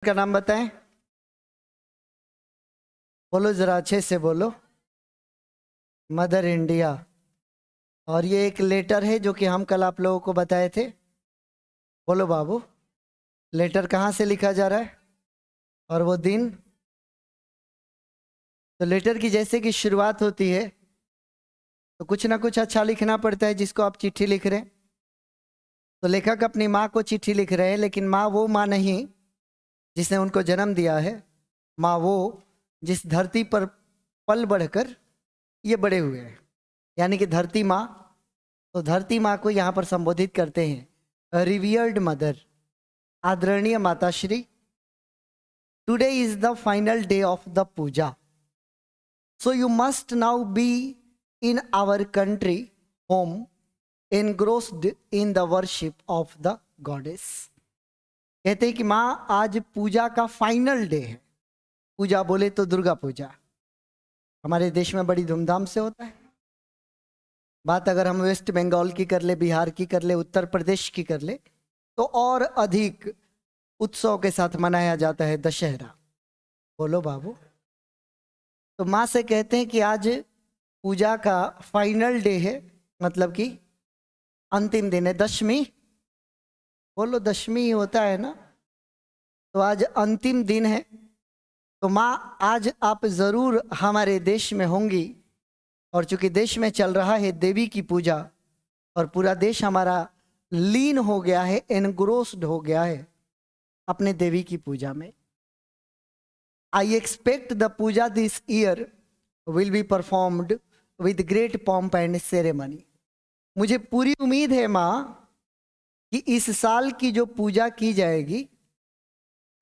का नाम बताएं। बोलो जरा अच्छे से बोलो। Mother India. और ये एक लेटर है जो कि हम कल आप लोगों को बताए थे। बोलो बाबू, लेटर कहाँ से लिखा जा रहा है और वो दिन। तो लेटर की जैसे कि शुरुआत होती है तो कुछ ना कुछ अच्छा लिखना पड़ता है। जिसको आप चिट्ठी लिख रहे हैं तो लेखक अपनी माँ को चिट्ठी लिख रहे हैं, लेकिन माँ वो माँ नहीं जिसने उनको जन्म दिया है। माँ वो जिस धरती पर पल बढ़कर ये बड़े हुए हैं, यानी कि धरती माँ। तो धरती माँ को यहाँ पर संबोधित करते हैं रिवियर्ड मदर, आदरणीय माताश्री। Today is the final day of the puja, so you must now be in our country home engrossed in the worship of the goddess. कहते हैं कि माँ आज पूजा का फाइनल डे है। पूजा बोले तो दुर्गा पूजा हमारे देश में बड़ी धूमधाम से होता है। बात अगर हम वेस्ट बंगाल की कर ले, बिहार की कर ले, उत्तर प्रदेश की कर ले तो और अधिक उत्सव के साथ मनाया जाता है दशहरा। बोलो बाबू। तो माँ से कहते हैं कि आज पूजा का फाइनल डे है, मतलब कि अंतिम दिन है। दशमी, बोलो दशमी ही होता है ना। तो आज अंतिम दिन है। तो माँ आज आप जरूर हमारे देश में होंगी, और चूंकि देश में चल रहा है देवी की पूजा और पूरा देश हमारा लीन हो गया है, एनग्रोस्ड हो गया है अपने देवी की पूजा में। I expect the puja this year will be performed with great pomp and ceremony. मुझे पूरी उम्मीद है माँ कि इस साल की जो पूजा की जाएगी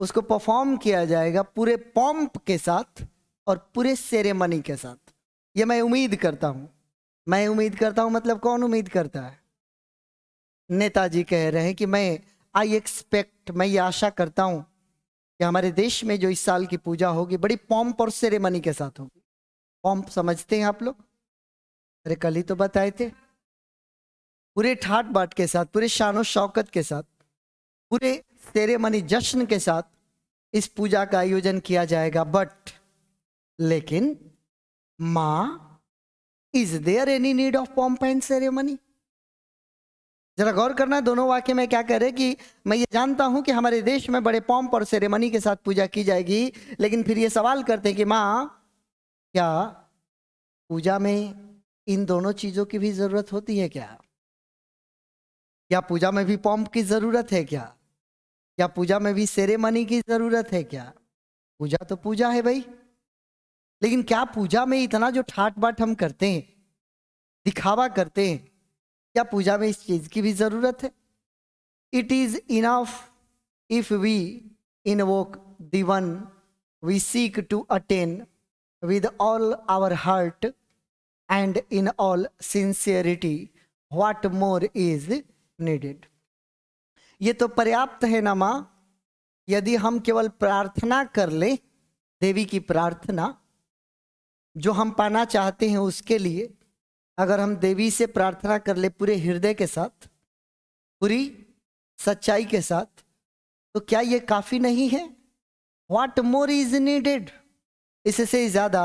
उसको परफॉर्म किया जाएगा पूरे पॉम्प के साथ और पूरे सेरेमनी के साथ। ये मैं उम्मीद करता हूं। मैं उम्मीद करता हूं मतलब कौन उम्मीद करता है? नेताजी कह रहे हैं कि आई एक्सपेक्ट, मैं ये आशा करता हूं कि हमारे देश में जो इस साल की पूजा होगी बड़ी पॉम्प और सेरेमनी के साथ होगी। पॉम्प समझते हैं आप लोग? अरे कल ही तो बताए थे। पूरे ठाट बाट के साथ, पूरे शानो शौकत के साथ, पूरे सेरेमनी जश्न के साथ इस पूजा का आयोजन किया जाएगा। बट लेकिन माँ, is there any need of pomp and ceremony? जरा गौर करना, दोनों वाक्य में क्या कह रहे कि मैं ये जानता हूं कि हमारे देश में बड़े पॉम्प और सेरेमनी के साथ पूजा की जाएगी, लेकिन फिर ये सवाल करते हैं कि माँ, क्या पूजा में इन दोनों चीजों की भी जरूरत होती है क्या? क्या पूजा में भी पॉम्प की जरूरत है क्या? क्या पूजा में भी सेरेमनी की जरूरत है क्या? पूजा तो पूजा है भाई, लेकिन क्या पूजा में इतना जो ठाट बाट हम करते हैं, दिखावा करते हैं, क्या पूजा में इस चीज की भी जरूरत है? It is enough if we invoke the one we seek to attain with all our heart and in all sincerity, what more is needed. ये तो पर्याप्त है ना माँ, यदि हम केवल प्रार्थना कर ले, देवी की प्रार्थना जो हम पाना चाहते हैं उसके लिए अगर हम देवी से प्रार्थना कर ले पूरे हृदय के साथ, पूरी सच्चाई के साथ, तो क्या ये काफी नहीं है? व्हाट मोर इज नीडेड, इससे ज्यादा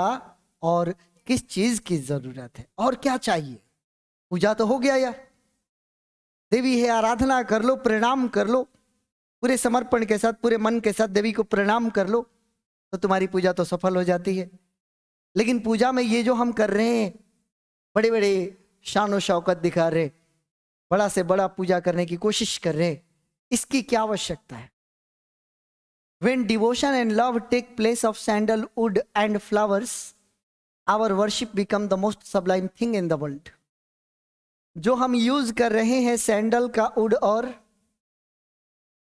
और किस चीज की जरूरत है? और क्या चाहिए? पूजा तो हो गया यार, देवी है, आराधना कर लो, प्रणाम कर लो पूरे समर्पण के साथ, पूरे मन के साथ देवी को प्रणाम कर लो तो तुम्हारी पूजा तो सफल हो जाती है। लेकिन पूजा में ये जो हम कर रहे हैं, बड़े बड़े शान शौकत दिखा रहे, बड़ा से बड़ा पूजा करने की कोशिश कर रहे, इसकी क्या आवश्यकता है? When devotion and love take place of sandalwood and flowers, our worship become the most sublime thing in the world. जो हम यूज कर रहे हैं सैंडल का वुड, और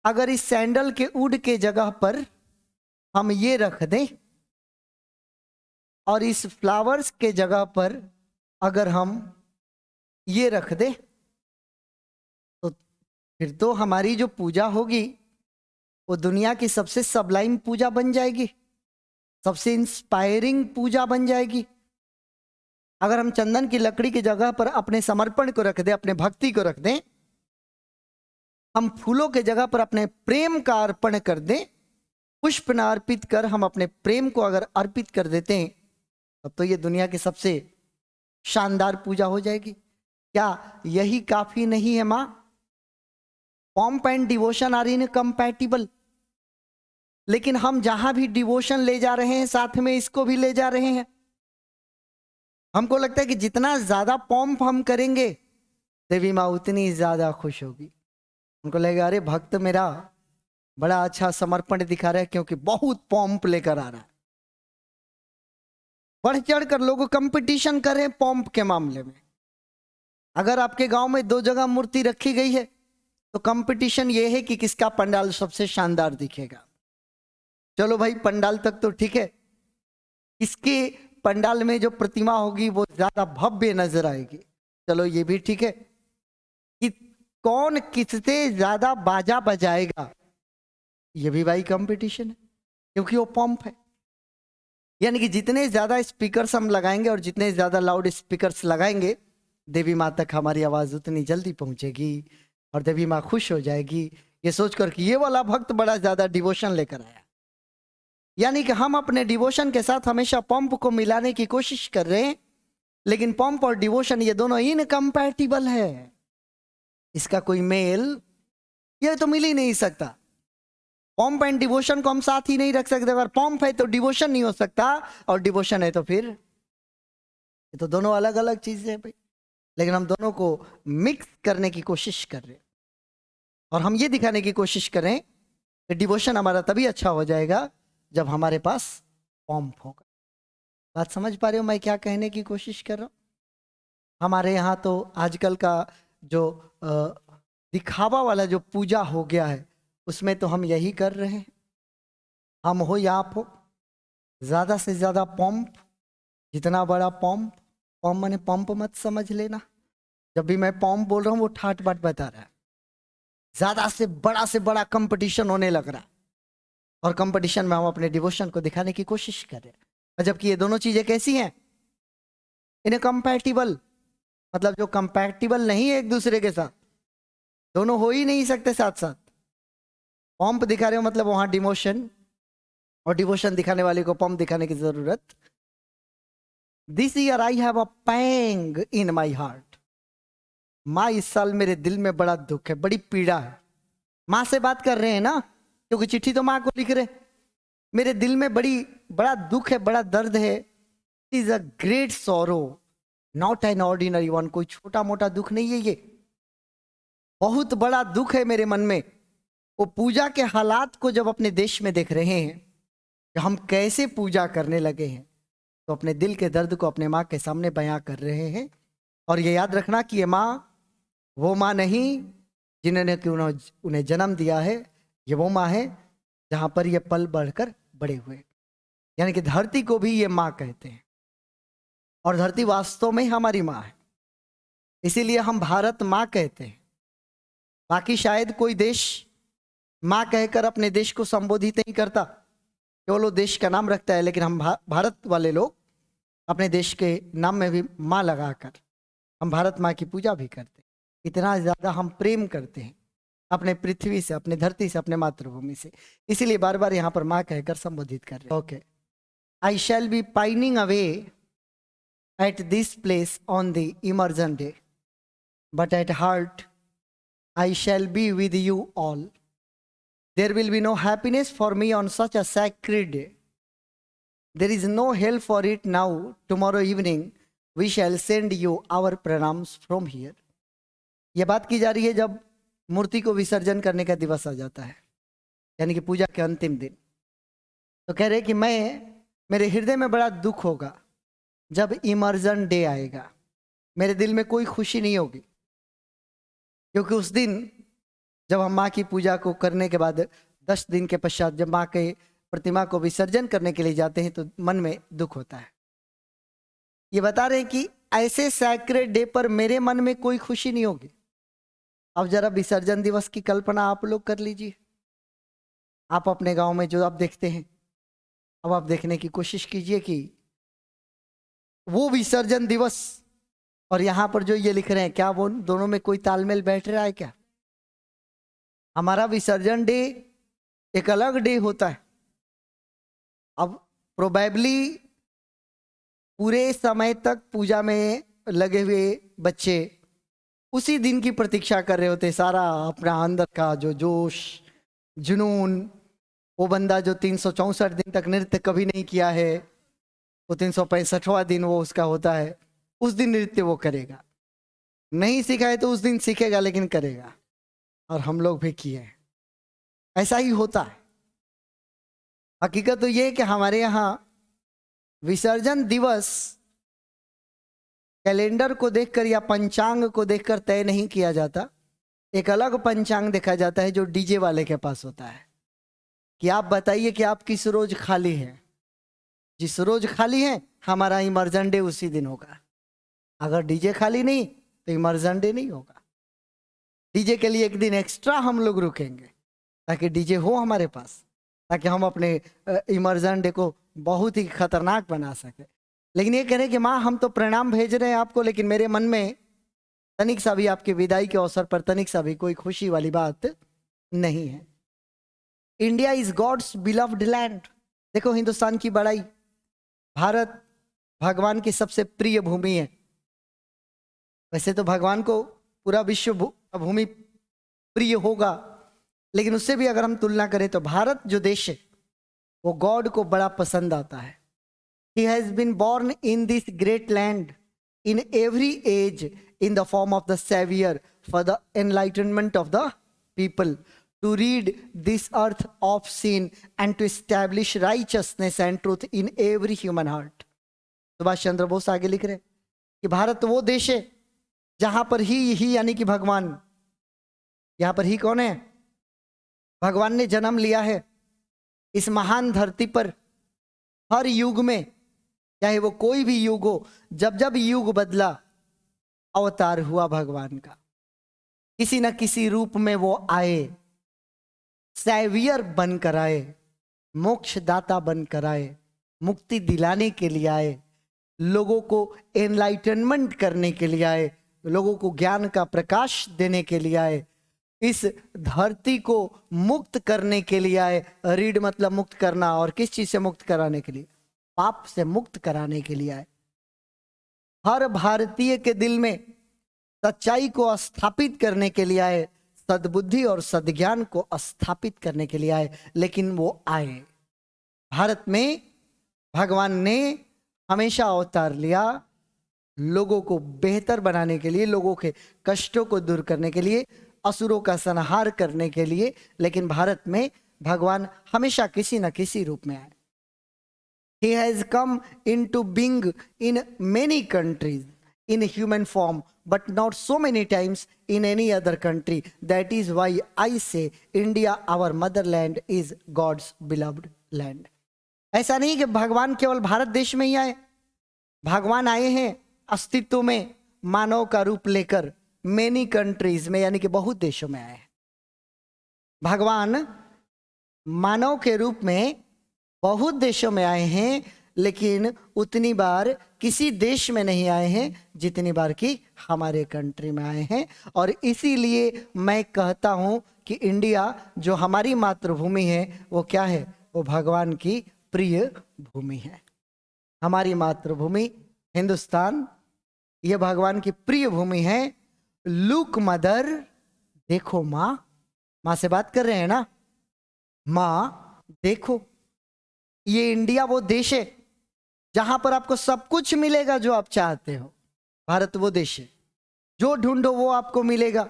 अगर इस सैंडल के वुड के जगह पर हम ये रख दें और इस फ्लावर्स के जगह पर अगर हम ये रख दें तो फिर तो हमारी जो पूजा होगी वो दुनिया की सबसे सबलाइम पूजा बन जाएगी, सबसे इंस्पायरिंग पूजा बन जाएगी। अगर हम चंदन की लकड़ी की जगह पर अपने समर्पण को रख दें, अपने भक्ति को रख दें, हम फूलों के जगह पर अपने प्रेम का अर्पण कर दें, पुष्प न अर्पित कर हम अपने प्रेम को अगर अर्पित कर देते हैं तब तो ये दुनिया की सबसे शानदार पूजा हो जाएगी। क्या यही काफी नहीं है मां? Pomp and devotion are incompatible, लेकिन हम जहां भी डिवोशन ले जा रहे हैं साथ में इसको भी ले जा रहे हैं। हमको लगता है कि जितना ज्यादा पॉम्प हम करेंगे देवी माँ उतनी ज्यादा खुश होगी। उनको लगेगा अरे भक्त मेरा बड़ा अच्छा समर्पण दिखा रहा है क्योंकि बहुत पॉम्प लेकर आ रहा है। बढ़ चढ़ कर लोग कंपटीशन कर रहे हैं पॉम्प के मामले में। अगर आपके गांव में 2 जगह मूर्ति रखी गई है तो कंपटीशन ये है कि किसका पंडाल सबसे शानदार दिखेगा। चलो भाई पंडाल तक तो ठीक है, इसके पंडाल में जो प्रतिमा होगी वो ज्यादा भव्य नजर आएगी। चलो ये भी ठीक है कि कौन किससे ज्यादा बाजा बजाएगा, ये भी भाई कंपटीशन है क्योंकि वो पंप है। यानी कि जितने ज्यादा स्पीकर्स हम लगाएंगे और जितने ज्यादा लाउड स्पीकर्स लगाएंगे देवी माँ तक हमारी आवाज उतनी जल्दी पहुंचेगी और देवी माँ खुश हो जाएगी, ये सोचकर कि ये वाला भक्त बड़ा ज्यादा डिवोशन लेकर आया। यानी कि हम अपने डिवोशन के साथ हमेशा पंप को मिलाने की कोशिश कर रहे हैं, लेकिन पंप और डिवोशन ये दोनों इनकम्पैटिबल है। इसका कोई मेल ये तो मिल ही नहीं सकता। पंप एंड डिवोशन को हम साथ ही नहीं रख सकते। अगर पंप है तो डिवोशन नहीं हो सकता और डिवोशन है तो फिर ये तो दोनों अलग अलग चीजें हैं भाई। लेकिन हम दोनों को मिक्स करने की कोशिश कर रहे हैं और हम ये दिखाने की कोशिश करें कि डिवोशन हमारा तभी अच्छा हो जाएगा जब हमारे पास पंप होगा। बात समझ पा रहे हो मैं क्या कहने की कोशिश कर रहा हूं? हमारे यहाँ तो आजकल का जो दिखावा वाला जो पूजा हो गया है उसमें तो हम यही कर रहे हैं। हम हो या आप हो, ज्यादा से ज्यादा पंप, जितना बड़ा पंप, पंप मैंने पंप मत समझ लेना। जब भी मैं पंप बोल रहा हूँ वो ठाट बाट बता रहा है। ज्यादा से बड़ा कंपटीशन होने लग रहा है और कंपटीशन में हम अपने डिवोशन को दिखाने की कोशिश कर रहे हैं। और जबकि ये दोनों चीजें कैसी हैं? इनकम्पैटिबल, मतलब जो कंपैटिबल नहीं है एक दूसरे के साथ, दोनों हो ही नहीं सकते साथ साथ। पंप दिखा रहे हो मतलब वहां डिमोशन, और डिवोशन दिखाने वाले को पंप दिखाने की जरूरत। This year I have a pang in my heart. माँ इस साल मेरे दिल में बड़ा दुख है, बड़ी पीड़ा है। माँ से बात कर रहे हैं ना, क्योंकि चिट्ठी तो माँ को लिख रहे। मेरे दिल में बड़ा दुख है, बड़ा दर्द है। It is a great sorrow, not an ordinary one. कोई छोटा मोटा दुख नहीं है, ये बहुत बड़ा दुख है मेरे मन में। वो पूजा के हालात को जब अपने देश में देख रहे हैं कि हम कैसे पूजा करने लगे हैं, तो अपने दिल के दर्द को अपने माँ के सामने बयां कर रहे हैं। और ये याद रखना कि ये माँ वो माँ नहीं जिन्होंने कि उन्हें जन्म दिया है, ये वो माँ है जहां पर ये पल बढ़कर बड़े हुए। यानी कि धरती को भी ये माँ कहते हैं और धरती वास्तव में हमारी माँ है, इसीलिए हम भारत माँ कहते हैं। बाकी शायद कोई देश माँ कहकर अपने देश को संबोधित नहीं करता, केवल वो देश का नाम रखता है। लेकिन हम भारत वाले लोग अपने देश के नाम में भी माँ लगाकर हम भारत माँ की पूजा भी करते हैं। इतना ज्यादा हम प्रेम करते हैं अपने पृथ्वी से, अपने धरती से, अपने मातृभूमि से, इसीलिए बार बार यहाँ पर माँ कहकर संबोधित कर रहे हैं। Okay, I shall be pining away at this place on the immersion day, but at heart I shall be with you all. There will be no happiness for me on such a sacred day. There is no help for it now. Tomorrow evening we shall send you our pranams from here. यह बात की जा रही है जब मूर्ति को विसर्जन करने का दिवस आ जाता है, यानी कि पूजा के अंतिम दिन। तो कह रहे कि मेरे हृदय में बड़ा दुख होगा जब इमर्जन डे आएगा। मेरे दिल में कोई खुशी नहीं होगी, क्योंकि उस दिन जब हम माँ की पूजा को करने के बाद 10 दिन के पश्चात जब माँ के प्रतिमा को विसर्जन करने के लिए जाते हैं तो मन में दुख होता है। ये बता रहे हैं कि ऐसे सैक्रेड डे पर मेरे मन में कोई खुशी नहीं होगी। अब जरा विसर्जन दिवस की कल्पना आप लोग कर लीजिए। आप अपने गांव में जो आप देखते हैं, अब आप देखने की कोशिश कीजिए कि वो विसर्जन दिवस और यहां पर जो ये लिख रहे हैं, क्या वो दोनों में कोई तालमेल बैठ रहा है क्या? हमारा विसर्जन डे एक अलग डे होता है अब प्रोबेबली पूरे समय तक पूजा में लगे हुए बच्चे उसी दिन की प्रतीक्षा कर रहे होते, सारा अपना अंदर का जो जोश जुनून, वो बंदा जो 364 दिन तक नृत्य कभी नहीं किया है, वो 365वां दिन वो उसका होता है, उस दिन नृत्य वो करेगा। नहीं सीखा है तो उस दिन सीखेगा, लेकिन करेगा। और हम लोग भी किए हैं, ऐसा ही होता है। हकीकत तो ये है कि हमारे यहाँ विसर्जन दिवस कैलेंडर को देखकर या पंचांग को देखकर तय नहीं किया जाता। एक अलग पंचांग देखा जाता है जो डीजे वाले के पास होता है, कि आप बताइए कि आप किस रोज खाली है। जिस रोज खाली है हमारा इमर्जन डे उसी दिन होगा। अगर डीजे खाली नहीं तो इमर्जन डे नहीं होगा। डीजे के लिए एक दिन एक्स्ट्रा हम लोग रुकेंगे ताकि डीजे हो हमारे पास, ताकि हम अपने इमर्जन डे को बहुत ही खतरनाक बना सके। लेकिन ये कह रहे कि माँ हम तो प्रणाम भेज रहे हैं आपको, लेकिन मेरे मन में तनिक सा भी आपकी विदाई के अवसर पर तनिक सा भी कोई खुशी वाली बात नहीं है। India is God's beloved land. देखो हिंदुस्तान की बड़ाई, भारत भगवान की सबसे प्रिय भूमि है। वैसे तो भगवान को पूरा विश्व भूमि प्रिय होगा, लेकिन उससे भी अगर हम तुलना करें तो भारत जो देश है वो गॉड को बड़ा पसंद आता है। He has been born in this great land in every age in the form of the savior for the enlightenment of the people, to rid this earth of sin and to establish righteousness and truth in every human heart. Subhash Chandra Bose आगे लिख रहे कि भारत वो देश है जहां पर ही यानी कि भगवान, यहां पर ही कौन है? भगवान ने जन्म लिया है इस महान धरती पर। हर युग में, चाहे वो कोई भी युग हो, जब जब युग बदला अवतार हुआ भगवान का, किसी न किसी रूप में वो आए, सेवियर बनकर आए, मोक्षदाता बनकर आए, मुक्ति दिलाने के लिए आए, लोगों को एनलाइटनमेंट करने के लिए आए, लोगों को ज्ञान का प्रकाश देने के लिए आए, इस धरती को मुक्त करने के लिए आए। रीड मतलब मुक्त करना, और किस चीज से मुक्त कराने के लिए? पाप से मुक्त कराने के लिए आए। हर भारतीय के दिल में सच्चाई को स्थापित करने के लिए आए, सद्बुद्धि और सद्ज्ञान को स्थापित करने के लिए आए। लेकिन वो आए, भारत में भगवान ने हमेशा अवतार लिया लोगों को बेहतर बनाने के लिए, लोगों के कष्टों को दूर करने के लिए, असुरों का संहार करने के लिए। लेकिन भारत में भगवान हमेशा किसी न किसी रूप में आए। He has come into being in many countries in human form, but not so many times in any other country. That is why I say India, our motherland, is God's beloved land. ऐसा नहीं कि भगवान केवल भारत देश में ही आए। भगवान आए हैं अस्तित्व में मानव का रूप लेकर मेनी कंट्रीज में, यानी कि बहुत देशों में आए हैं। भगवान मानव के रूप में बहुत देशों में आए हैं, लेकिन उतनी बार किसी देश में नहीं आए हैं जितनी बार कि हमारे कंट्री में आए हैं। और इसीलिए मैं कहता हूं कि इंडिया जो हमारी मातृभूमि है वो क्या है? वो भगवान की प्रिय भूमि है। हमारी मातृभूमि हिंदुस्तान ये भगवान की प्रिय भूमि है। लुक मदर, देखो माँ, माँ से बात कर रहे हैं ना, माँ देखो, ये इंडिया वो देश है जहां पर आपको सब कुछ मिलेगा जो आप चाहते हो। भारत वो देश है जो ढूंढो वो आपको मिलेगा।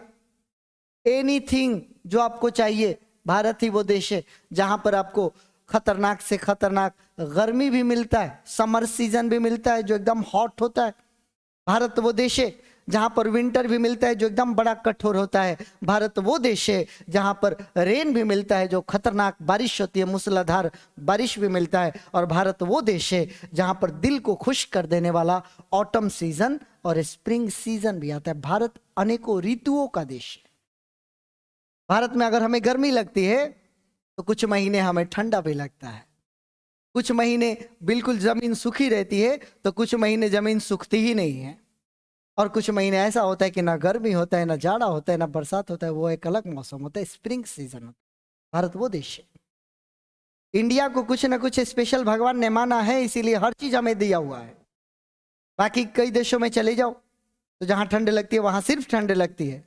एनीथिंग जो आपको चाहिए, भारत ही वो देश है जहां पर आपको खतरनाक से खतरनाक गर्मी भी मिलता है, समर सीजन भी मिलता है जो एकदम हॉट होता है। भारत वो देश है जहां पर विंटर भी मिलता है जो एकदम बड़ा कठोर होता है। भारत वो देश है जहां पर रेन भी मिलता है जो खतरनाक बारिश होती है, मूसलाधार बारिश भी मिलता है। और भारत वो देश है जहां पर दिल को खुश कर देने वाला ऑटम सीजन और स्प्रिंग सीजन भी आता है। भारत अनेकों ऋतुओं का देश है। भारत में अगर हमें गर्मी लगती है तो कुछ महीने हमें ठंडा भी लगता है, कुछ महीने बिल्कुल जमीन सूखी रहती है तो कुछ महीने जमीन सूखती ही नहीं है, और कुछ महीने ऐसा होता है कि ना गर्मी होता है, ना जाड़ा होता है, ना बरसात होता है। वो एक अलग मौसम होता है, स्प्रिंग सीजन होता है। भारत वो देश है। इंडिया को कुछ ना कुछ स्पेशल भगवान ने माना है, इसीलिए हर चीज हमें दिया हुआ है। बाकी कई देशों में चले जाओ तो जहां ठंड लगती है वहां सिर्फ ठंड लगती है,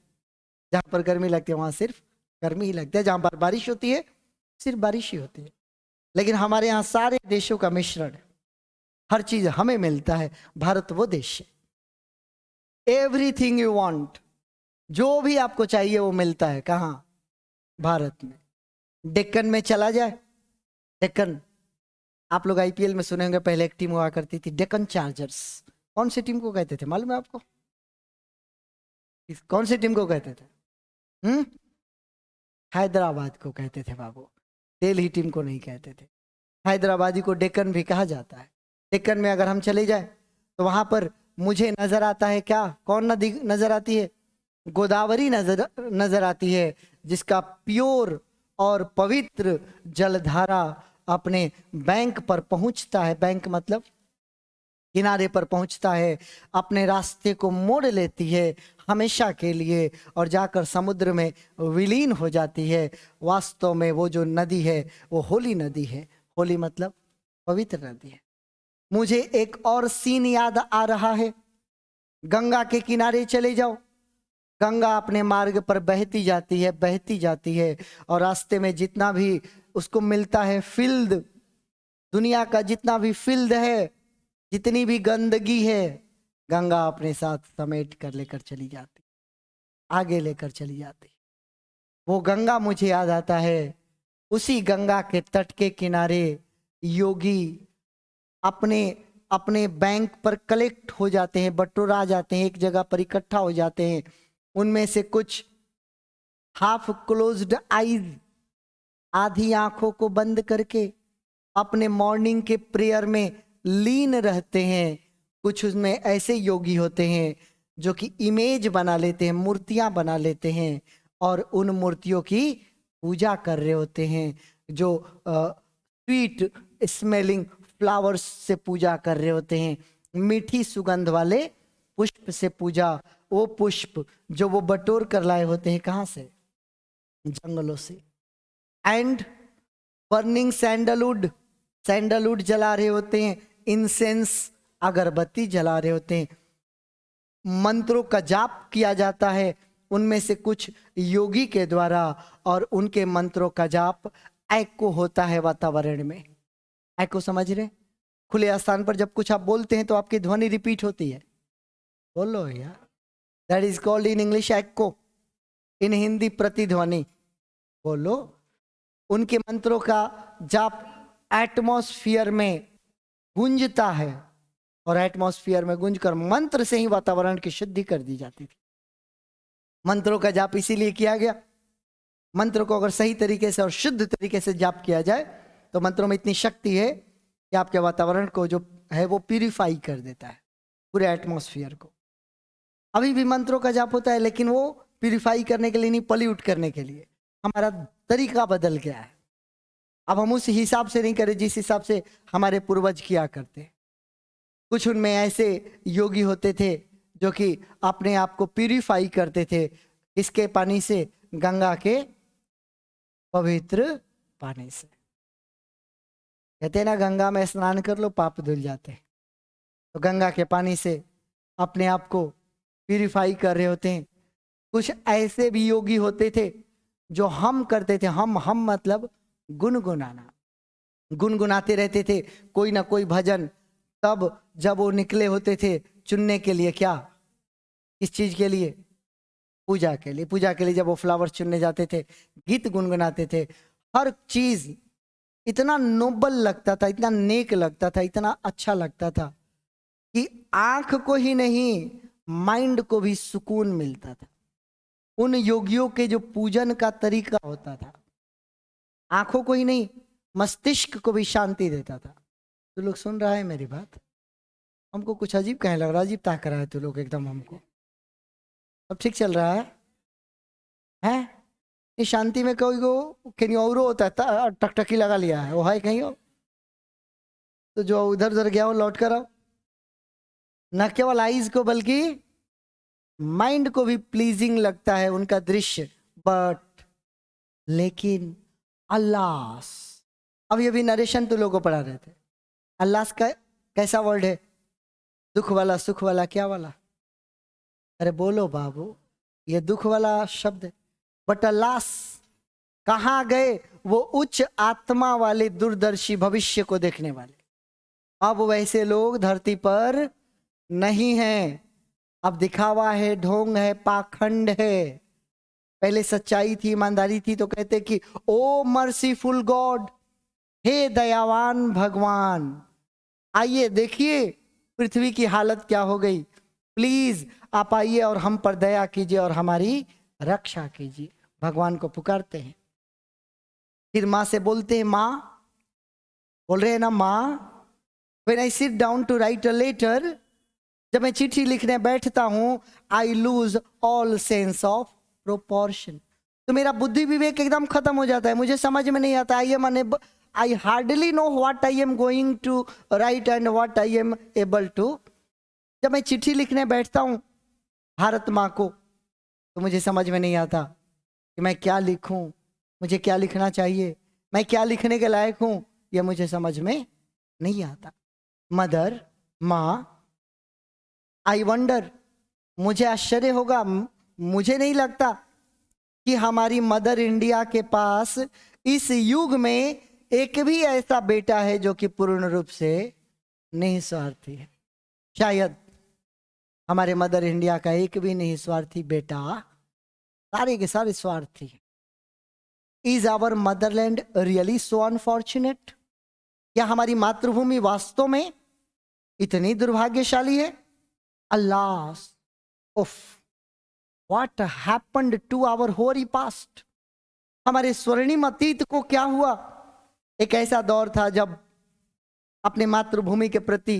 जहां पर गर्मी लगती है वहां सिर्फ गर्मी ही लगती है, जहां पर बारिश होती है सिर्फ बारिश ही होती है। लेकिन हमारे यहाँ सारे देशों का मिश्रण है, हर चीज हमें मिलता है। भारत वो देश है, एवरीथिंग यू वांट, जो भी आपको चाहिए वो मिलता है। कहाँ? भारत में। डेक्कन में चला जाए, डेक्कन, आप लोग आईपीएल में सुने होंगे, पहले एक टीम हुआ करती थी डेक्कन चार्जर्स। कौन सी टीम को कहते थे मालूम है आपको? कौन सी टीम को कहते थे? हैदराबाद को कहते थे बाबू, दिल्ली टीम को नहीं कहते थे। हैदराबादी को डेक्कन भी कहा जाता है। डेक्कन में अगर हम चले जाए तो वहां पर मुझे नजर आता है क्या? कौन नदी नजर आती है? गोदावरी नजर आती है, जिसका प्योर और पवित्र जलधारा अपने बैंक पर पहुंचता है। बैंक मतलब किनारे पर पहुंचता है, अपने रास्ते को मोड़ लेती है हमेशा के लिए और जाकर समुद्र में विलीन हो जाती है। वास्तव में वो जो नदी है वो होली नदी है। होली मतलब पवित्र नदी है। मुझे एक और सीन याद आ रहा है, गंगा के किनारे चले जाओ, गंगा अपने मार्ग पर बहती जाती है, बहती जाती है, और रास्ते में जितना भी उसको मिलता है फिल्द, दुनिया का जितना भी फिल्द है, जितनी भी गंदगी है, गंगा अपने साथ समेट कर लेकर चली जाती, आगे लेकर चली जाती। वो गंगा मुझे याद आता है, उसी गंगा के तट के किनारे योगी अपने अपने बैंक पर कलेक्ट हो जाते हैं, बटोरा जाते हैं, एक जगह पर इकट्ठा हो जाते हैं। उनमें से कुछ हाफ क्लोज्ड आईज, आधी आंखों को बंद करके अपने मॉर्निंग के प्रेयर में लीन रहते हैं। कुछ उसमें ऐसे योगी होते हैं जो कि इमेज बना लेते हैं, मूर्तियां बना लेते हैं और उन मूर्तियों की पूजा कर रहे होते हैं, जो स्वीट स्मेलिंग फ्लावर्स से पूजा कर रहे होते हैं, मीठी सुगंध वाले पुष्प से पूजा। वो पुष्प जो वो बटोर कर लाए होते हैं, कहाँ से? जंगलों से। एंड बर्निंग सैंडलवुड, सैंडलवुड जला रहे होते हैं, इंसेंस अगरबत्ती जला रहे होते हैं, मंत्रों का जाप किया जाता है उनमें से कुछ योगी के द्वारा, और उनके मंत्रों का जाप एको होता है वातावरण में। एको समझ रहे? खुले स्थान पर जब कुछ आप बोलते हैं तो आपकी ध्वनि रिपीट होती है। बोलो यार, that is called in English echo, in Hindi प्रतिध्वनि। बोलो। उनके मंत्रों का जाप एटमॉस्फेयर में गूंजता है, और एटमॉस्फेयर में गूंजकर मंत्र से ही वातावरण की शुद्धि कर दी जाती थी। मंत्रों का जाप इसीलिए किया गया, मंत्र को अगर सही तरीके से और शुद्ध तरीके से जाप किया जाए तो मंत्रों में इतनी शक्ति है कि आपके वातावरण को जो है वो प्यूरिफाई कर देता है, पूरे एटमॉस्फेयर को। अभी भी मंत्रों का जाप होता है, लेकिन वो प्यूरिफाई करने के लिए नहीं, पॉल्यूट करने के लिए। हमारा तरीका बदल गया है। अब हम उस हिसाब से नहीं करें जिस हिसाब से हमारे पूर्वज किया करते। कुछ उनमें ऐसे योगी होते थे जो कि अपने आप को प्यूरिफाई करते थे, इसके पानी से? गंगा के पवित्र पानी से। कहते हैं ना, गंगा में स्नान कर लो पाप धुल जाते हैं। तो गंगा के पानी से अपने आप को प्यूरिफाई कर रहे होते हैं। कुछ ऐसे भी योगी होते थे जो हम करते थे, हम मतलब गुनगुनाना, गुनगुनाते रहते थे कोई ना कोई भजन। तब जब वो निकले होते थे चुनने के लिए, क्या, किस चीज के लिए? पूजा के लिए। पूजा के लिए जब वो फ्लावर्स चुनने जाते थे, गीत गुनगुनाते थे। हर चीज इतना नोबल लगता था, इतना नेक लगता था, इतना अच्छा लगता था कि आंख को ही नहीं माइंड को भी सुकून मिलता था। उन योगियों के जो पूजन का तरीका होता था, आंखों को ही नहीं मस्तिष्क को भी शांति देता था। तो लोग सुन रहा है मेरी बात? हमको कुछ अजीब कहने लग रहा, अजीब ताक रहा है तू लोग एकदम हमको। अब ठीक चल रहा है हैं? ये शांति में कोई को कहीं और होता है, टकटकी लगा लिया है वो है कहीं हो, तो जो उधर उधर गया हो लौट कर आओ। न केवल आईज को बल्कि माइंड को भी प्लीजिंग लगता है उनका दृश्य। बट लेकिन अल्लाह अभी नरेशन तो लोगों को पढ़ा रहे थे, अल्लाह का कैसा वर्ड है? दुख वाला, सुख वाला, क्या वाला? अरे बोलो बाबू, ये दुख वाला शब्द है। बट अल्लाह कहाँ गए? वो उच्च आत्मा वाले दूरदर्शी भविष्य को देखने वाले। अब वैसे लोग धरती पर नहीं हैं। अब दिखावा है, ढोंग है, पाखंड है। पहले सच्चाई थी, ईमानदारी थी तो कहते कि ओ मर्सीफुल गॉड, हे दयावान भगवान, आइए देखिए पृथ्वी की हालत क्या हो गई, प्लीज आप आइए और हम पर दया कीजिए और हमारी रक्षा कीजिए। भगवान को पुकारते हैं। फिर माँ से बोलते हैं, माँ, बोल रहे हैं ना माँ, When I sit down to write a letter, जब मैं चिट्ठी लिखने बैठता हूं, I lose all sense of proportion. तो मेरा बुद्धि विवेक एकदम खत्म हो जाता है, मुझे समझ में नहीं आता। I hardly know what I am going to write and what I am able to. जब मैं चिट्ठी लिखने बैठता हूं भारत माँ को, तो मुझे समझ में नहीं आता कि मैं क्या लिखूं, मुझे क्या लिखना चाहिए, मैं क्या लिखने के लायक हूं, यह मुझे समझ में नहीं आता। मदर, माँ, आई वंडर, मुझे आश्चर्य होगा, मुझे नहीं लगता कि हमारी मदर इंडिया के पास इस युग में एक भी ऐसा बेटा है जो कि पूर्ण रूप से निस्वार्थी है। शायद हमारे मदर इंडिया का एक भी निस्वार्थी बेटा, सारे के सारे स्वार्थी है। Is our motherland really so unfortunate? क्या हमारी मातृभूमि वास्तव में इतनी दुर्भाग्यशाली है? अल्लाह, उफ, व्हाट हैपेंड टू आवर होरी पास्ट? हमारे स्वर्णिम अतीत को क्या हुआ? एक ऐसा दौर था जब अपने मातृभूमि के प्रति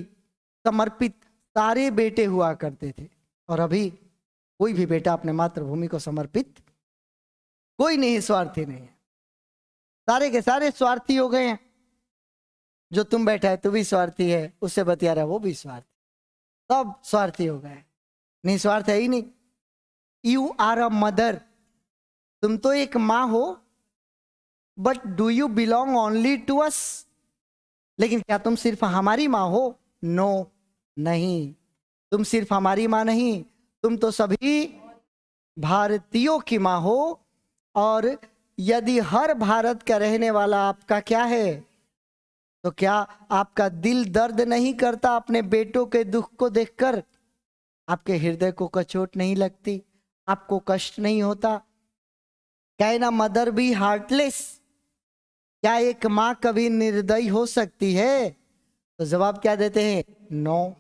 समर्पित सारे बेटे हुआ करते थे, और अभी कोई भी बेटा अपने मातृभूमि को समर्पित कोई नहीं, स्वार्थी नहीं है। सारे के सारे स्वार्थी हो गए हैं। जो तुम बैठा है तू भी स्वार्थी है, उससे बतिया रहा वो भी स्वार्थी, सब स्वार्थी हो गए, निस्वार्थ है ही नहीं। यू आर अ मदर, तुम तो एक माँ हो, but do you belong only to us? लेकिन क्या तुम सिर्फ हमारी माँ हो? नो, नहीं, तुम सिर्फ हमारी माँ नहीं, तुम तो सभी भारतीयों की माँ हो। और यदि हर भारत का रहने वाला आपका क्या है, तो क्या आपका दिल दर्द नहीं करता अपने बेटों के दुख को देखकर? आपके हृदय को कचोट नहीं लगती? आपको कष्ट नहीं होता? Can a mother be heartless? क्या एक माँ कभी निर्दयी हो सकती है? तो जवाब क्या देते हैं? No,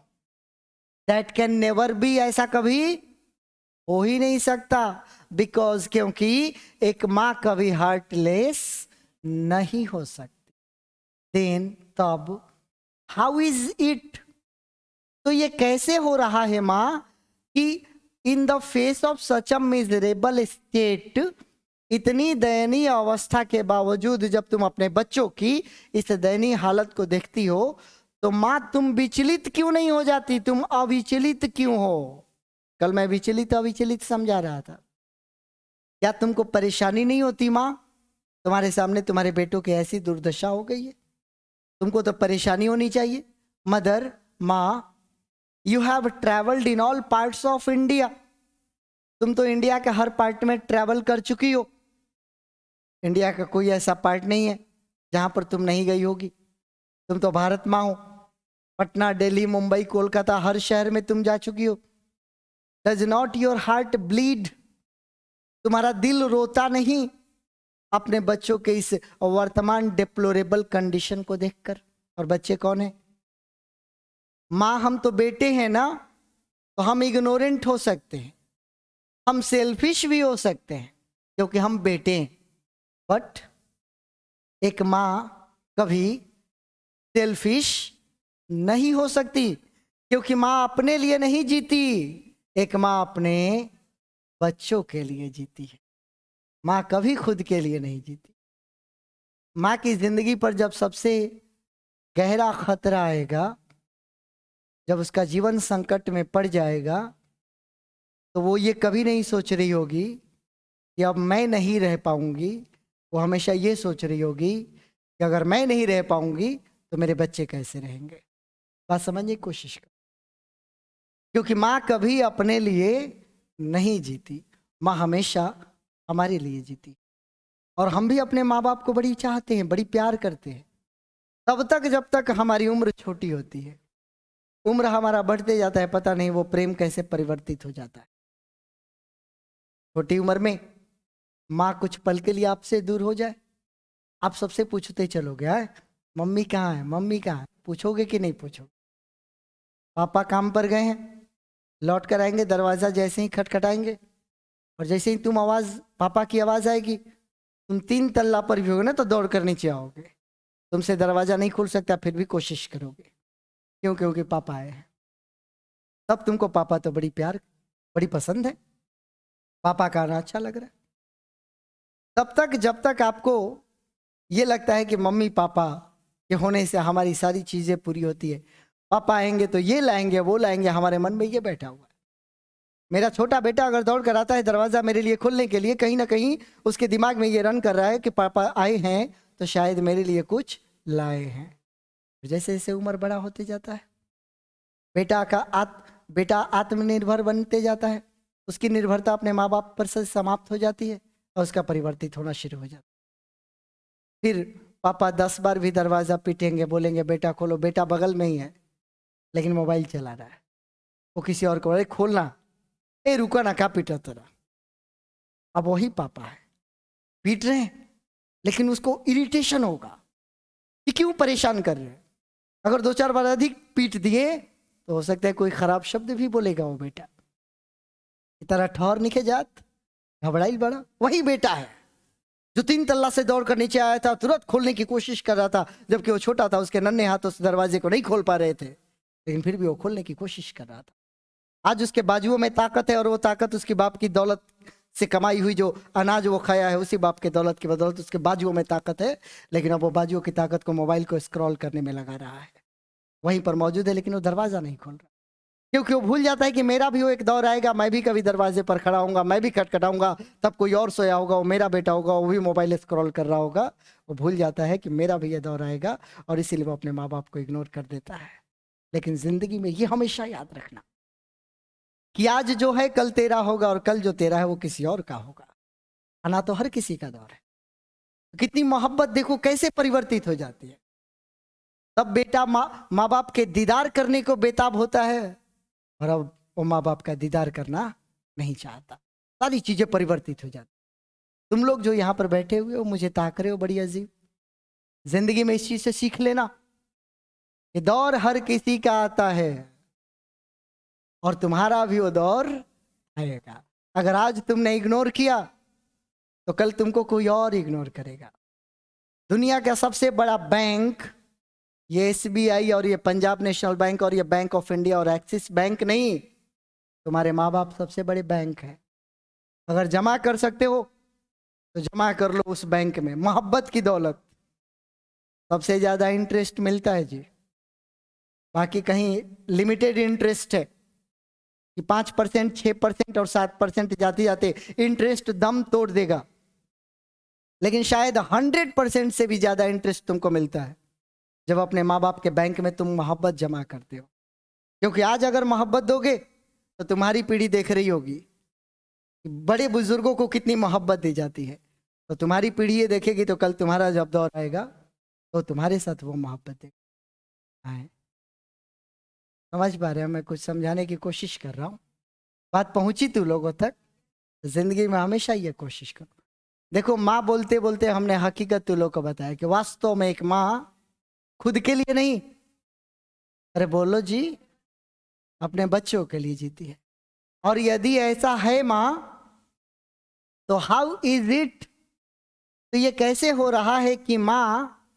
that can never be, ऐसा कभी हो ही नहीं सकता। बिकॉज, क्योंकि एक माँ कभी हार्टलेस नहीं हो सकती। देन तब हाउ इज इट? तो ये कैसे हो रहा है माँ कि in the face of such a miserable state, इतनी दयनीय अवस्था के बावजूद जब तुम अपने बच्चों की इस दयनीय हालत को देखती हो, तो माँ तुम विचलित क्यों नहीं हो जाती? तुम अविचलित क्यों हो? कल मैं विचलित अविचलित समझा रहा था। क्या तुमको परेशानी नहीं होती माँ? तुम्हारे सामने तुम्हारे बेटों की ऐसी दुर्दशा हो गई है, तुमको तो परेशानी होनी चाहिए। मदर, माँ, you have travelled in all parts of India, तुम तो इंडिया के हर पार्ट में ट्रेवल कर चुकी हो। इंडिया का कोई ऐसा पार्ट नहीं है जहां पर तुम नहीं गई होगी। तुम तो भारत माँ हो, पटना, दिल्ली, मुंबई, कोलकाता, हर शहर में तुम जा चुकी हो। Does not your heart bleed? तुम्हारा दिल रोता नहीं अपने बच्चों के इस वर्तमान डिप्लोरेबल कंडीशन को देखकर? और बच्चे कौन है? माँ, हम तो बेटे हैं ना, तो हम इग्नोरेंट हो सकते हैं, हम सेल्फिश भी हो सकते हैं क्योंकि हम बेटे हैं। बट एक माँ कभी सेल्फिश नहीं हो सकती, क्योंकि माँ अपने लिए नहीं जीती, एक माँ अपने बच्चों के लिए जीती है। माँ कभी खुद के लिए नहीं जीती। माँ की जिंदगी पर जब सबसे गहरा खतरा आएगा, जब उसका जीवन संकट में पड़ जाएगा, तो वो ये कभी नहीं सोच रही होगी कि अब मैं नहीं रह पाऊंगी। वो हमेशा ये सोच रही होगी कि अगर मैं नहीं रह पाऊंगी तो मेरे बच्चे कैसे रहेंगे। बात समझने की कोशिश कर, क्योंकि माँ कभी अपने लिए नहीं जीती, माँ हमेशा हमारे लिए जीती। और हम भी अपने माँ बाप को बड़ी चाहते हैं, बड़ी प्यार करते हैं, तब तक जब तक हमारी उम्र छोटी होती है। उम्र हमारा बढ़ते जाता है, पता नहीं वो प्रेम कैसे परिवर्तित हो जाता है। छोटी उम्र में माँ कुछ पल के लिए आपसे दूर हो जाए, आप सबसे पूछते चलोगे, है मम्मी कहाँ है, मम्मी कहाँ है, पूछोगे कि नहीं पूछोगे। पापा काम पर गए हैं, लौट कर आएंगे, दरवाजा जैसे ही खटखटाएंगे और जैसे ही तुम आवाज, पापा की आवाज आएगी, तुम 3 तल्ला पर भी होगे ना तो दौड़ कर नीचे आओगे। तुमसे दरवाजा नहीं खुल सकता, फिर भी कोशिश करोगे। क्यों? क्योंकि पापा आए हैं। तब तुमको पापा तो बड़ी प्यार, बड़ी पसंद है, पापा का आना अच्छा लग रहा है। तब तक जब तक आपको ये लगता है कि मम्मी पापा के होने से हमारी सारी चीजें पूरी होती है, पापा आएंगे तो ये लाएंगे वो लाएंगे, हमारे मन में ये बैठा हुआ है। मेरा छोटा बेटा अगर दौड़ कर आता है दरवाजा मेरे लिए खोलने के लिए, कहीं ना कहीं उसके दिमाग में ये रन कर रहा है कि पापा आए हैं तो शायद मेरे लिए कुछ लाए हैं। जैसे जैसे उम्र बड़ा होते जाता है, बेटा आत्मनिर्भर बनते जाता है, उसकी निर्भरता अपने माँ बाप पर से समाप्त हो जाती है और उसका परिवर्तित होना शुरू हो जाता है। फिर पापा 10 बार भी दरवाजा पीटेंगे, बोलेंगे बेटा खोलो, बेटा बगल में ही है लेकिन मोबाइल चला रहा है, वो किसी और को बोले खोलना, ए रुका ना, क्या पीटा तेरा। अब वही पापा है, पीट रहे हैं लेकिन उसको इरिटेशन होगा कि क्यों परेशान कर रहे हैं। अगर 2-4 बार अधिक पीट दिए तो हो सकता है कोई खराब शब्द भी बोलेगा वो बेटा, इतना ठौर निके जात, घबराई बड़ा। वही बेटा है जो 3 तल्ला से दौड़ कर नीचे आया था, तुरंत खोलने की कोशिश कर रहा था, जबकि वो छोटा था, उसके नन्हे हाथ उस दरवाजे को नहीं खोल पा रहे थे, लेकिन फिर भी वो खोलने की कोशिश कर रहा था। आज उसके बाजुओं में ताकत है और वो ताकत उसके बाप की दौलत से कमाई हुई, जो अनाज वो खाया है उसी बाप के दौलत की बदौलत उसके बाजुओं में ताकत है। लेकिन अब वो बाजुओं की ताकत को मोबाइल को स्क्रॉल करने में लगा रहा है, वहीं पर मौजूद है लेकिन वो दरवाजा नहीं खोल रहा, क्योंकि वो भूल जाता है कि मेरा भी वो एक दौर आएगा, मैं भी कभी दरवाजे पर खड़ा होऊंगा, मैं भी खटखटाऊंगा, तब कोई और सोया होगा, वो मेरा बेटा होगा, वो भी मोबाइल स्क्रॉल कर रहा होगा। वो भूल जाता है कि मेरा भी ये दौर आएगा और इसीलिए वो अपने माँ बाप को इग्नोर कर देता है। लेकिन जिंदगी में ये हमेशा याद रखना कि आज जो है कल तेरा होगा और कल जो तेरा है वो किसी और का होगा। आना तो हर किसी का दौर है। कितनी मोहब्बत देखो कैसे परिवर्तित हो जाती है। तब बेटा माँ बाप के दीदार करने को बेताब होता है और अब वो माँ बाप का दीदार करना नहीं चाहता। सारी चीजें परिवर्तित हो जाती। तुम लोग जो यहाँ पर बैठे हुए हो, मुझे ताक रहे हो, बड़ी अजीब। जिंदगी में इस चीज से सीख लेना, ये दौर हर किसी का आता है और तुम्हारा भी वो दौर आएगा। अगर आज तुमने इग्नोर किया तो कल तुमको कोई और इग्नोर करेगा। दुनिया का सबसे बड़ा बैंक ये SBI और ये पंजाब नेशनल बैंक और ये बैंक ऑफ इंडिया और एक्सिस बैंक नहीं, तुम्हारे माँ बाप सबसे बड़े बैंक है। अगर जमा कर सकते हो तो जमा कर लो उस बैंक में, मोहब्बत की दौलत। सबसे ज्यादा इंटरेस्ट मिलता है जी, बाकी कहीं लिमिटेड इंटरेस्ट है कि 5%, 6% और 7% जाते जाते इंटरेस्ट दम तोड़ देगा। लेकिन शायद 100% से भी ज्यादा इंटरेस्ट तुमको मिलता है जब अपने माँ बाप के बैंक में तुम मोहब्बत जमा करते हो। क्योंकि आज अगर मोहब्बत दोगे तो तुम्हारी पीढ़ी देख रही होगी कि बड़े बुजुर्गों को कितनी मोहब्बत दी जाती है, तो तुम्हारी पीढ़ी ये देखेगी तो कल तुम्हारा जब दौर आएगा तो तुम्हारे साथ वो मोहब्बत देगा। समझ पा रहे हो? मैं कुछ समझाने की कोशिश कर रहा हूँ, बात पहुंची तू लोगों तक। जिंदगी में हमेशा ये कोशिश करो। देखो, माँ बोलते बोलते हमने हकीकत तू लोग को बताया कि वास्तव में एक माँ खुद के लिए नहीं, अरे बोलो जी, अपने बच्चों के लिए जीती है। और यदि ऐसा है माँ तो हाउ इज इट, तो ये कैसे हो रहा है कि माँ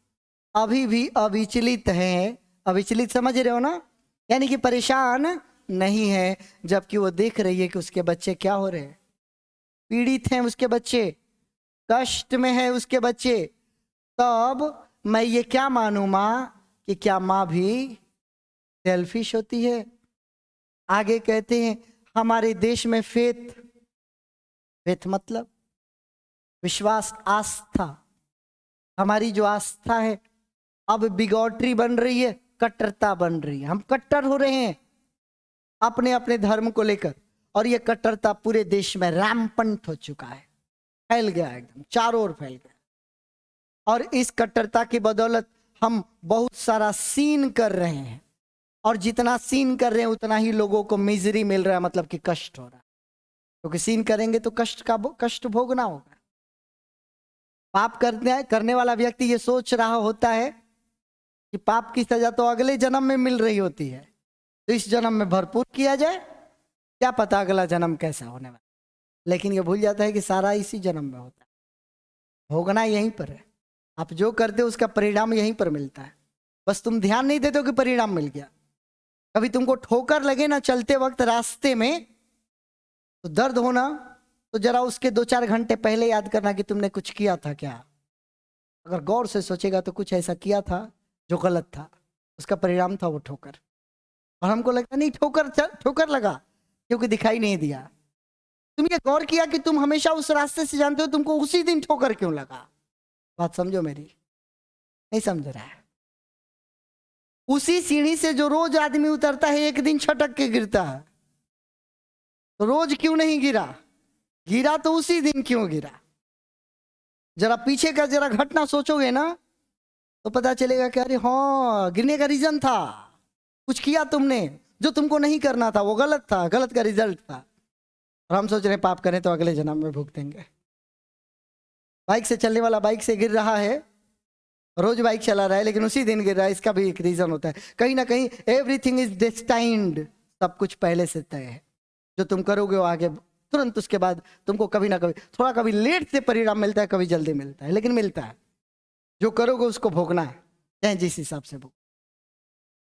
अभी भी अविचलित है। अविचलित समझ रहे हो ना, यानी कि परेशान नहीं है, जबकि वो देख रही है कि उसके बच्चे क्या हो रहे हैं, पीड़ित हैं उसके बच्चे, कष्ट में है उसके बच्चे। तब मैं ये क्या मानूं माँ कि क्या माँ भी सेल्फिश होती है? आगे कहते हैं हमारे देश में फेथ मतलब विश्वास, आस्था, हमारी जो आस्था है अब बिगॉटरी बन रही है, कट्टरता बन रही है। हम कट्टर हो रहे हैं अपने अपने धर्म को लेकर, और ये कट्टरता पूरे देश में रैम्पंट हो चुका है, फैल गया है, एकदम चारों ओर फैल गया। और इस कट्टरता की बदौलत हम बहुत सारा सीन कर रहे हैं, और जितना सीन कर रहे हैं उतना ही लोगों को मिजरी मिल रहा है, मतलब कि कष्ट हो रहा है। क्योंकि सीन करेंगे तो कष्ट भोगना होगा। पाप करने वाला व्यक्ति ये सोच रहा होता है कि पाप की सजा तो अगले जन्म में मिल रही होती है, तो इस जन्म में भरपूर किया जाए, क्या पता अगला जन्म कैसा होने वाला। लेकिन ये भूल जाता है कि सारा इसी जन्म में होता है, भोगना यहीं पर है। आप जो करते हो उसका परिणाम यहीं पर मिलता है, बस तुम ध्यान नहीं देते हो कि परिणाम मिल गया। कभी तुमको ठोकर लगे ना चलते वक्त रास्ते में, तो दर्द होना, तो जरा उसके 2-4 घंटे पहले याद करना कि तुमने कुछ किया था क्या। अगर गौर से सोचेगा तो कुछ ऐसा किया था जो गलत था, उसका परिणाम था वो ठोकर। और हमको लगता नहीं ठोकर लगा क्योंकि दिखाई नहीं दिया। तुम ये गौर किया कि तुम हमेशा उस रास्ते से जानते हो, तुमको उसी दिन ठोकर क्यों लगा? बात समझो मेरी, नहीं समझ रहा है। उसी सीढ़ी से जो रोज आदमी उतरता है एक दिन छटक के गिरता है, तो रोज क्यों नहीं गिरा? गिरा तो उसी दिन क्यों गिरा? जरा पीछे का जरा घटना सोचोगे ना तो पता चलेगा कि अरे हाँ, गिरने का रीजन था, कुछ किया तुमने जो तुमको नहीं करना था, वो गलत था, गलत का रिजल्ट था। और हम सोच रहे हैं पाप करें तो अगले जन्म में भुगतेंगे। बाइक से चलने वाला बाइक से गिर रहा है, रोज बाइक चला रहा है, लेकिन उसी दिन गिर रहा है, इसका भी एक रीजन होता है। कहीं ना कहीं एवरीथिंग इज डेस्टाइन्ड, सब कुछ पहले से तय है। जो तुम करोगे वो आगे तुरंत उसके बाद तुमको कभी ना कभी, थोड़ा कभी लेट से परिणाम मिलता है, कभी जल्दी मिलता है, लेकिन मिलता है। जो करोगे उसको भोगना है, चाहे जिस हिसाब से भोग।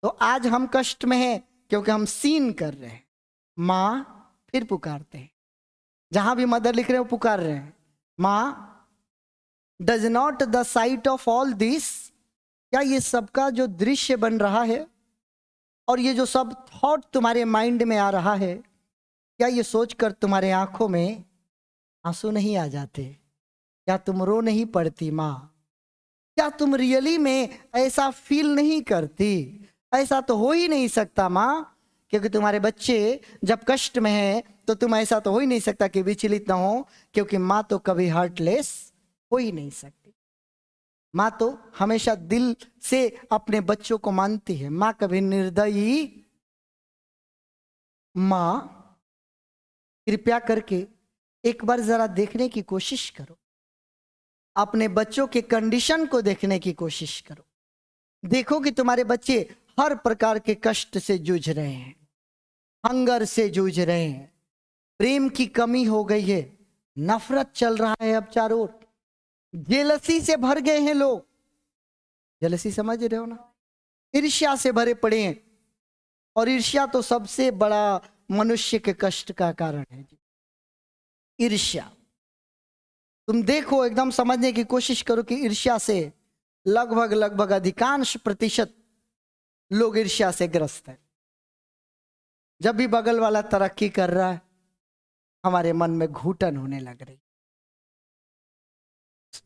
तो आज हम कष्ट में हैं क्योंकि हम सीन कर रहे हैं। माँ फिर पुकारते हैं, जहां भी मदर लिख रहे हैं वो पुकार रहे हैं, माँ does not the site of all this, क्या ये सबका जो दृश्य बन रहा है और ये जो सब थॉट तुम्हारे माइंड में आ रहा है, क्या ये सोचकर तुम्हारे आंखों में आंसू नहीं आ जाते? क्या तुम रो नहीं पड़ती माँ? क्या तुम रियली में ऐसा फील नहीं करती? ऐसा तो हो ही नहीं सकता माँ, क्योंकि तुम्हारे बच्चे जब कष्ट में हैं तो तुम ऐसा तो हो ही नहीं सकता कि विचलित ना हो, क्योंकि माँ तो कभी हार्टलेस हो ही नहीं सकती। माँ तो हमेशा दिल से अपने बच्चों को मानती है, माँ कभी निर्दयी। माँ कृपया करके एक बार जरा देखने की कोशिश करो, अपने बच्चों के कंडीशन को देखने की कोशिश करो। देखो कि तुम्हारे बच्चे हर प्रकार के कष्ट से जूझ रहे हैं, हंगर से जूझ रहे हैं, प्रेम की कमी हो गई है, नफरत चल रहा है अब चारों ओर, जेलसी से भर गए हैं लोग। जेलसी समझ रहे हो ना? ईर्ष्या से भरे पड़े हैं, और ईर्ष्या तो सबसे बड़ा मनुष्य के कष्ट का कारण है। ईर्ष्या, तुम देखो, एकदम समझने की कोशिश करो कि ईर्ष्या से लगभग अधिकांश प्रतिशत लोग ईर्ष्या से ग्रस्त हैं। जब भी बगल वाला तरक्की कर रहा है, हमारे मन में घुटन होने लग रही।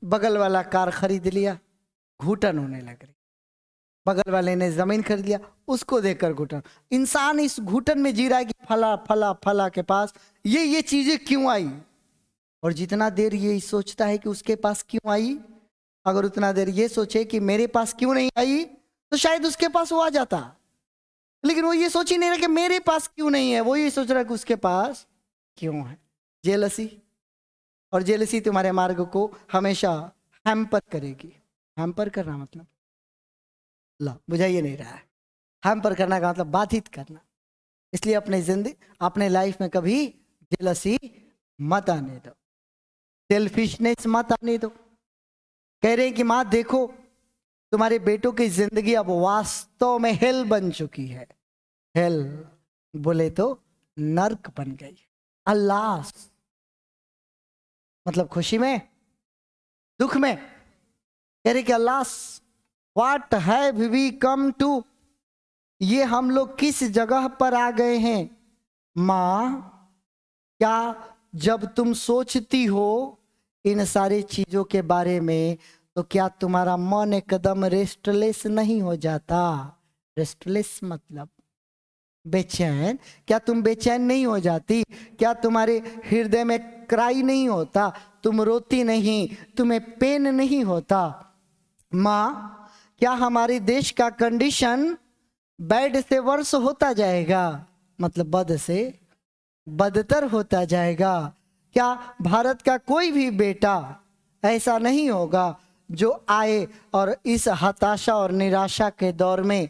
बगल वाला कार खरीद लिया, घुटन होने लग रही। बगल वाले ने जमीन खरीद लिया, उसको देखकर घुटन। इंसान इस घुटन में जी रहा है कि फला फला फला के पास ये चीजें क्यों आई, और जितना देर ये सोचता है कि उसके पास क्यों आई, अगर उतना देर ये सोचे कि मेरे पास क्यों नहीं आई, तो शायद उसके पास वो आ जाता। लेकिन वो ये सोच ही नहीं रहा कि मेरे पास क्यों नहीं है, वो ये सोच रहा है कि उसके पास क्यों है। जेलसी, और जेलसी तुम्हारे मार्ग को हमेशा हैम्पर करेगी। हैम्पर करना मतलब, ला बुझाइए नहीं रहा है। हैम्पर करना का मतलब बाधित करना। इसलिए अपने जिंदगी, अपने लाइफ में कभी जेलसी मत आने दो, सेल्फिशनेस मत आने दो। कह रहे हैं कि माँ देखो, तुम्हारे बेटों की जिंदगी अब वास्तव में हेल बन चुकी है। हेल बोले तो नर्क बन गई। अल्लाह मतलब खुशी में, दुख में। कह रहे कि Allah what have we come to, ये हम लोग किस जगह पर आ गए हैं। माँ क्या जब तुम सोचती हो इन सारी चीजों के बारे में, तो क्या तुम्हारा मन एकदम रेस्टलेस नहीं हो जाता? रेस्टलेस मतलब बेचैन। क्या तुम बेचैन नहीं हो जाती? क्या तुम्हारे हृदय में क्राई नहीं होता? तुम रोती नहीं? तुम्हें पेन नहीं होता? माँ, क्या हमारे देश का कंडीशन बैड से वर्स होता जाएगा? मतलब बद से बदतर होता जाएगा? क्या भारत का कोई भी बेटा ऐसा नहीं होगा जो आए और इस हताशा और निराशा के दौर में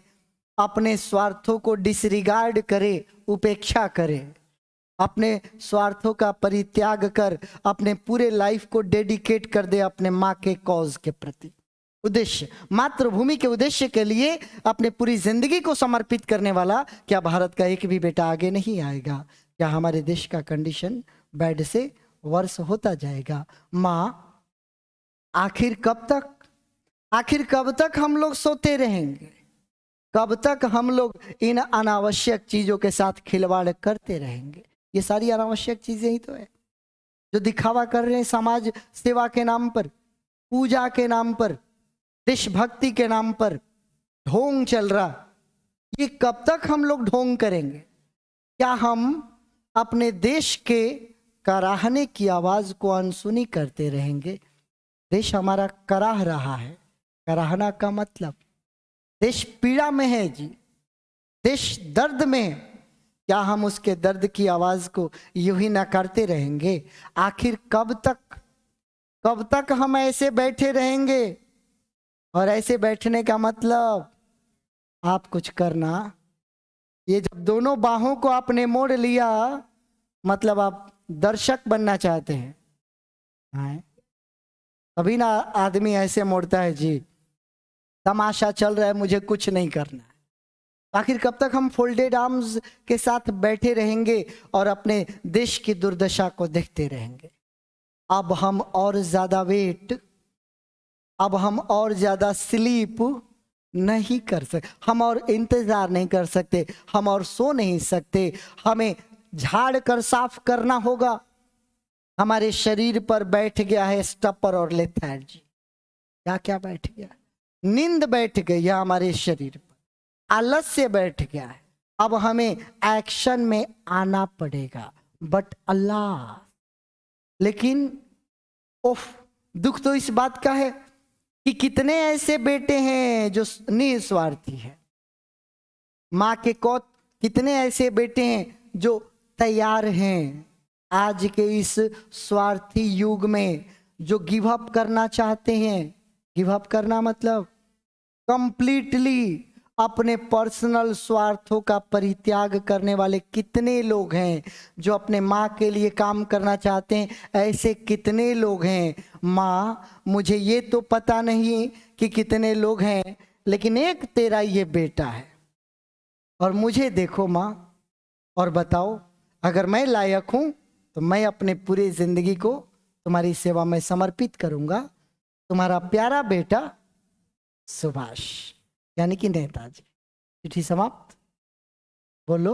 अपने स्वार्थों को डिसरिगार्ड करे, उपेक्षा करे, अपने स्वार्थों का परित्याग कर अपने पूरे लाइफ को डेडिकेट कर दे अपने माँ के कॉज के प्रति, उद्देश्य, मातृभूमि के उद्देश्य के लिए अपने पूरी जिंदगी को समर्पित करने वाला? क्या भारत का एक भी बेटा आगे नहीं आएगा? क्या हमारे देश का कंडीशन बैड से वर्स होता जाएगा? माँ, आखिर कब तक हम लोग सोते रहेंगे? कब तक हम लोग इन अनावश्यक चीजों के साथ खिलवाड़ करते रहेंगे? ये सारी अनावश्यक चीजें ही तो है जो दिखावा कर रहे हैं समाज सेवा के नाम पर, पूजा के नाम पर, देशभक्ति के नाम पर ढोंग चल रहा। ये कब तक हम लोग ढोंग करेंगे? क्या हम अपने देश के कराहने की आवाज को अनसुनी करते रहेंगे? देश हमारा कराह रहा है। कराहना का मतलब देश पीड़ा में है जी, देश दर्द में है। क्या हम उसके दर्द की आवाज को यूं ही नकारते रहेंगे? आखिर कब तक हम ऐसे बैठे रहेंगे? और ऐसे बैठने का मतलब आप कुछ करना। ये जब दोनों बाहों को आपने मोड़ लिया, मतलब आप दर्शक बनना चाहते हैं। तभी ना आदमी ऐसे मोड़ता है जी, तमाशा चल रहा है, मुझे कुछ नहीं करना है। आखिर कब तक हम फोल्डेड आर्म्स के साथ बैठे रहेंगे और अपने देश की दुर्दशा को देखते रहेंगे? अब हम और ज्यादा वेट, अब हम और ज्यादा स्लीप नहीं कर सकते, हम और इंतजार नहीं कर सकते, हम और सो नहीं सकते। हमें झाड़ कर साफ करना होगा। हमारे शरीर पर बैठ गया है स्टपर और लेथार्जी। क्या क्या बैठ गया? नींद बैठ गई है हमारे शरीर पर, आलस्य बैठ गया है। अब हमें एक्शन में आना पड़ेगा। बट अल्लाह, लेकिन उफ, दुख तो इस बात का है कि कितने ऐसे बेटे हैं जो निस्वार्थी है। माँ के कौत कितने ऐसे बेटे हैं जो तैयार हैं आज के इस स्वार्थी युग में, जो गिव अप करना चाहते हैं। गिव अप करना मतलब कंप्लीटली अपने पर्सनल स्वार्थों का परित्याग करने वाले कितने लोग हैं जो अपने माँ के लिए काम करना चाहते हैं? ऐसे कितने लोग हैं माँ, मुझे ये तो पता नहीं कि कितने लोग हैं, लेकिन एक तेरा ये बेटा है और मुझे देखो माँ और बताओ, अगर मैं लायक हूँ तो मैं अपने पूरी जिंदगी को तुम्हारी सेवा में समर्पित करूंगा। तुम्हारा प्यारा बेटा सुभाष, यानी कि नेताजी। चिट्ठी समाप्त। बोलो।